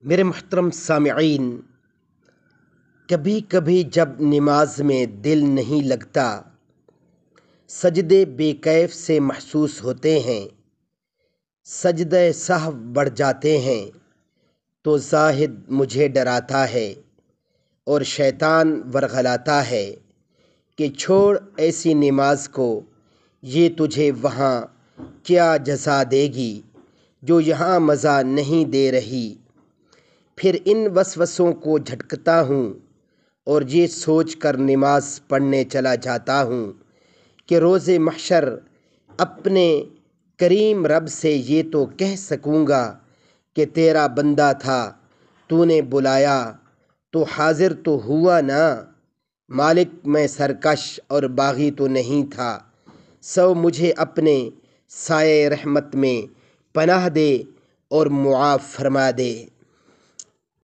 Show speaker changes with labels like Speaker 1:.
Speaker 1: میرے محترم سامعین، کبھی کبھی جب نماز میں دل نہیں لگتا، سجدے بے کیف سے محسوس ہوتے ہیں، سجدہ سہو بڑھ جاتے ہیں، تو زاہد مجھے ڈراتا ہے اور شیطان ورغلاتا ہے کہ چھوڑ ایسی نماز کو، یہ تجھے وہاں کیا جزا دے گی جو یہاں مزہ نہیں دے رہی۔ پھر ان وسوسوں کو جھٹکتا ہوں اور یہ سوچ کر نماز پڑھنے چلا جاتا ہوں کہ روز محشر اپنے کریم رب سے یہ تو کہہ سکوں گا کہ تیرا بندہ تھا، تو نے بلایا تو حاضر تو ہوا نا۔ مالک میں سرکش اور باغی تو نہیں تھا، سو مجھے اپنے سائے رحمت میں پناہ دے اور معاف فرما دے۔